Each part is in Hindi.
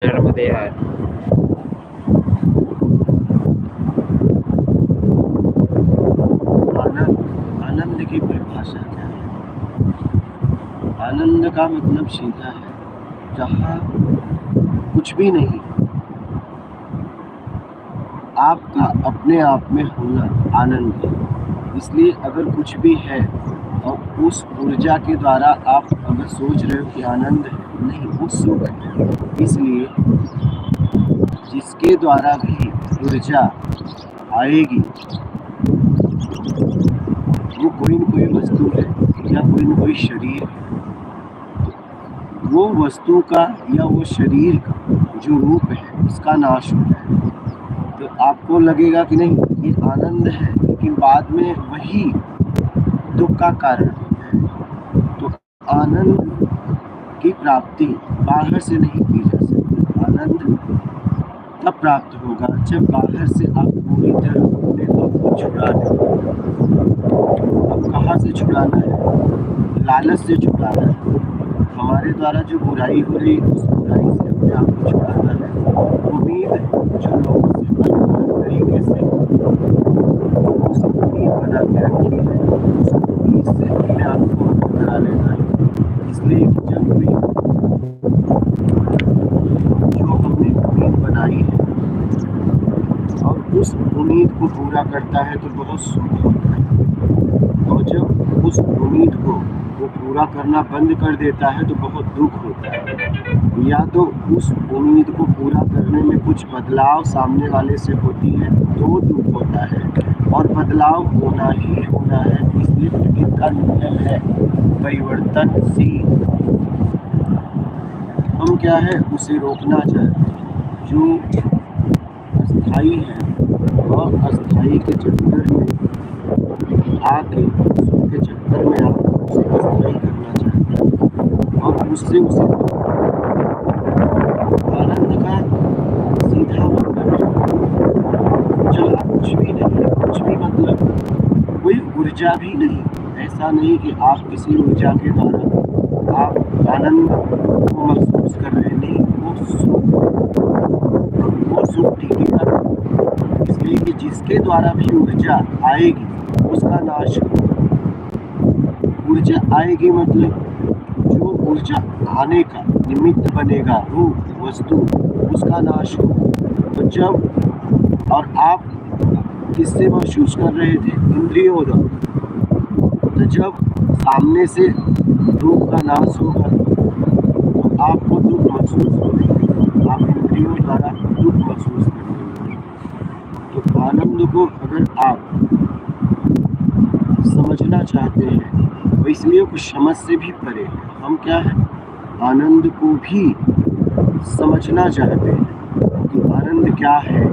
मध्ये यार। आनंद आनंद की परिभाषा क्या है? आनंद का मतलब सीधा है, जहाँ कुछ भी नहीं, आपका अपने आप में होना आनंद है। इसलिए अगर कुछ भी है और उस ऊर्जा के द्वारा आप अगर सोच रहे हो कि आनंद है, नहीं, वो सुख है। इसलिए जिसके द्वारा भी ऊर्जा आएगी वो कोई न कोई वस्तु है या कोई न कोई शरीर है। वो वस्तु का या वो शरीर का जो रूप है उसका नाश होता है। तो आपको लगेगा कि नहीं, ये आनंद है, लेकिन बाद में वही दुख का कारण है। तो आनंद की प्राप्ति बाहर से नहीं की जा सकती। आनंद तब प्राप्त होगा जब बाहर से आप पूरी तरह अपने आप को छुड़ा लें। अब कहाँ से छुड़ाना है? लालच से छुड़ाना है। हमारे द्वारा जो बुराई हो रही है उस बुराई से अपने आप को छुड़ाना है। उम्मीद जो लोगों से अलग तरीके से उस उम्मीद बना के रखी है, उस उम्मीद से अपने आप को करा लेना है। इसलिए जब भी जो हमने उम्मीद बनाई है और उस उम्मीद को पूरा करता है तो बहुत सुख होता है, और जब उस उम्मीद को वो पूरा करना बंद कर देता है तो बहुत दुख होता है। या तो उस उम्मीद को पूरा करने में कुछ बदलाव सामने वाले से होती है तो दुख होता है, और बदलाव होना ही होना है। इसलिए प्रकृति का नियम है परिवर्तनशील। हम क्या है उसे रोकना चाहते हैं। जो अस्थाई है और अस्थाई के चक्कर में आके के चक्कर में आप उसे अस्थाई करना चाहते हैं और उससे उसे आनंद का सीधा मतलब है जहाँ कुछ भी नहीं, कुछ भी मतलब कोई ऊर्जा भी नहीं। ऐसा नहीं कि आप किसी ऊर्जा के द्वारा आप आनंद को महसूस कर रहे हैं, नहीं, वो सुख टिकेगा। इसलिए कि जिसके द्वारा भी ऊर्जा आएगी उसका नाश हो। ऊर्जा आएगी मतलब जो ऊर्जा आने का निमित्त बनेगा, रूप वस्तु, उसका नाश हो। तो जब और आप किससे महसूस कर रहे थे? इंद्रियों द्वारा। तो जब सामने से रूप का नाश होगा तो आपको दुख महसूस होगा, आप इंद्रियों द्वारा दुख महसूस करेंगे। तो आनंद को अगर आप समझना चाहते हैं तो इसलिए कुछ समझ से भी परे है। हम क्या है, आनंद को भी समझना चाहते हैं कि आनंद क्या है,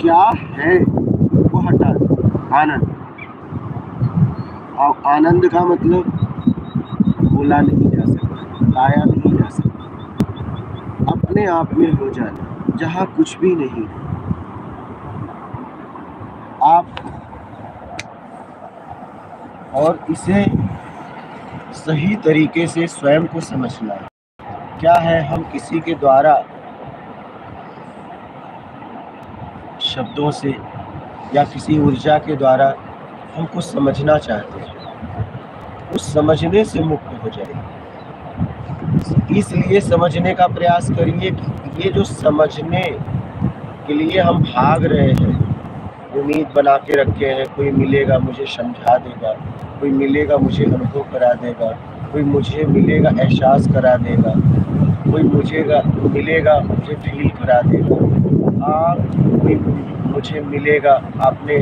क्या है वो हटा दो। आनंद, और आनंद का मतलब बोला नहीं जा सकता, लाया नहीं जा सकता। अपने आप में हो जाना, जहाँ कुछ भी नहीं है। आप और इसे सही तरीके से स्वयं को समझना है। क्या है, हम किसी के द्वारा शब्दों से या किसी ऊर्जा के द्वारा हमको समझना चाहते हैं, उस समझने से मुक्त हो जाए। इसलिए समझने का प्रयास करिए कि ये जो समझने के लिए हम भाग रहे हैं, उम्मीद बना के रखे हैं, कोई मिलेगा मुझे समझा देगा, कोई मिलेगा मुझे अनुभव करा देगा, कोई मुझे मिलेगा एहसास करा देगा, कोई मिलेगा मुझे फील करा देगा, कोई मुझे मिलेगा, आपने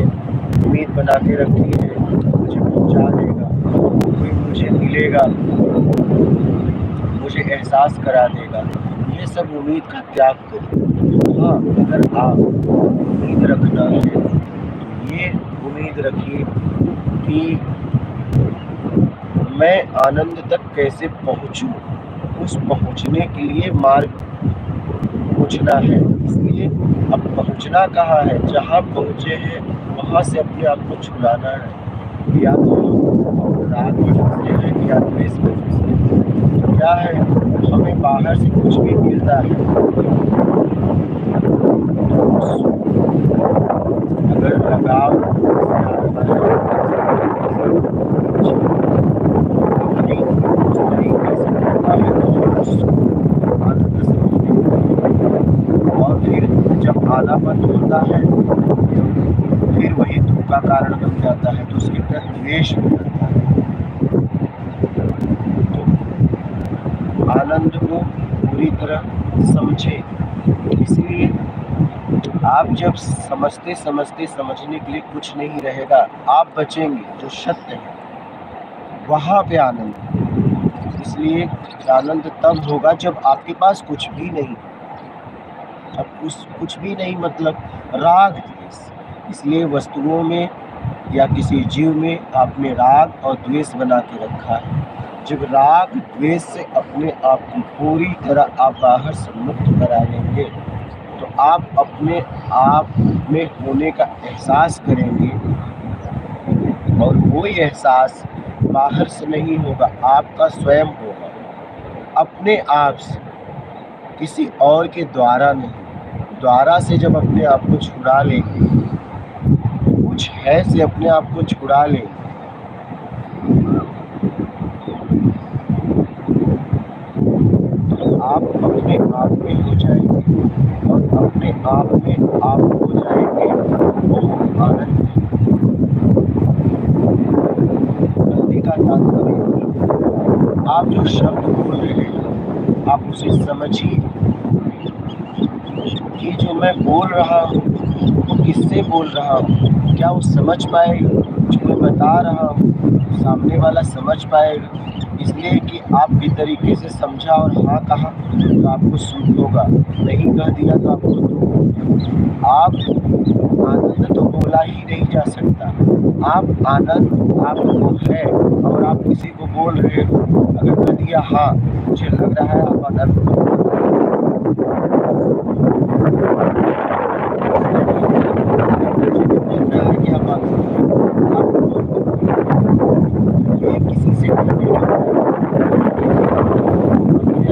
उम्मीद बना के रखी है मुझे पहुंचा देगा, कोई मुझे मिलेगा मुझे एहसास करा देगा। ये सब उम्मीद का त्याग करिए। हाँ, अगर आप उम्मीद रखना है तो ये उम्मीद रखिए कि मैं आनंद तक कैसे पहुँचूँ। उस पहुँचने के लिए मार्ग पूछना है। इसलिए अब पहुँचना कहाँ है? जहाँ पहुँचे हैं वहाँ से अपने आप को छुड़ाना है। या तो राग में फंसे हैं या द्वेष में फंसे हैं। क्या है, हमें बाहर से कुछ भी मिल रहा है कालापन होता है, फिर वही दुख का कारण बन जाता है, तो उसके प्रति द्वेष हो जाता है। तो आनंद को पूरी तरह समझे। इसलिए आप जब समझते समझते समझने के लिए कुछ नहीं रहेगा, आप बचेंगे जो सत्य है वहाँ पे आनंद। इसलिए आनंद तब होगा जब आपके पास कुछ भी नहीं। अब कुछ भी नहीं मतलब राग द्वेष। इसलिए वस्तुओं में या किसी जीव में आपने राग और द्वेष बना के रखा है। जब राग द्वेष से अपने आप को पूरी तरह आप बाहर से मुक्त करा लेंगे तो आप अपने आप में होने का एहसास करेंगे, और वो एहसास बाहर से नहीं होगा, आपका स्वयं होगा, अपने आप से, किसी और के द्वारा नहीं। द्वारा से जब अपने आप को छुड़ा लेंगे, कुछ है से अपने आप को छुड़ा लेंगे, तो आप अपने आप में हो जाएंगे, और अपने आप में आप हो जाएंगे वो आनंद है। कहने का तात्पर्य आप जो शब्द बोल रहे हैं आप उसे समझिए कि जो मैं बोल रहा हूँ वो किससे बोल रहा हूँ, क्या वो समझ पाएगा जो मैं बता रहा हूँ, सामने वाला समझ पाएगा। इसलिए कि आप भी तरीके से समझा और हाँ कहा तो आपको सुख होगा, नहीं कह दिया तो आपको दुख। आप आनंद तो बोला ही नहीं जा सकता। आप आनंद आपको है और आप किसी को बोल रहे हो, अगर कह दिया हाँ मुझे लग रहा है आप आनंद किसी से अपने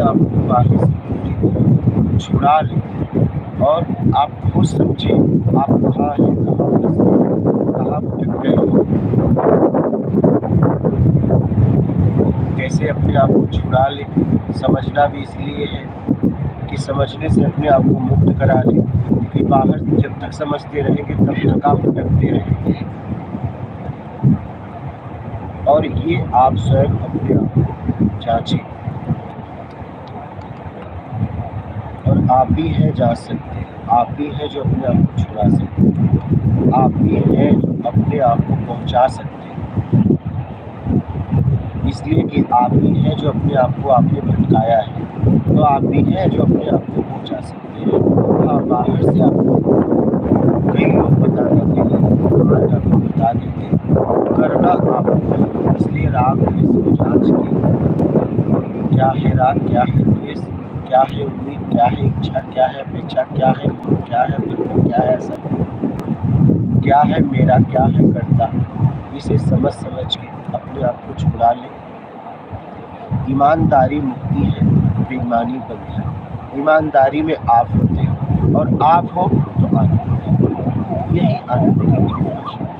आप को बाहर से छुड़ा ले और आप खुद समझे आप कहाँ हैं, कहाँ भटक गए, कैसे अपने आप को छुड़ा ले। समझना भी इसलिए है कि समझने से अपने आप को मुक्त करा ले, क्योंकि बाहर जब तक समझते रहेंगे तब तक आप भटकते रहेंगे। और ये आप स्वयं अपने आप को जांचें, और आप भी हैं जांच सकते हैं, आप भी हैं जो अपने आप को छुड़ा सकते हैं, आप भी हैं जो अपने आप को पहुंचा सकते हैं। इसलिए कि आप भी हैं जो अपने आप को आपने भटकाया है, तो आप भी हैं जो अपने आप को पहुंचा सकते हैं। हाँ, बाहर से आपको कई लोग बता देते हैं, हमारे आपको बता देते हैं, करना आपको। इसलिए राग द्वेष को जांच के क्या है राग, क्या है द्वेष, क्या है उम्मीद, क्या है इच्छा, क्या है अपेक्षा, क्या है क्या है फिर क्या है सब, क्या है मेरा, क्या है करता। इसे समझ के अपने आप को छुड़ा ले। ईमानदारी मुक्ति है, बेईमानी बंधन। ईमानदारी में आप होते हो और आप हो तो आनंद है। यही आनंद की परिभाषा।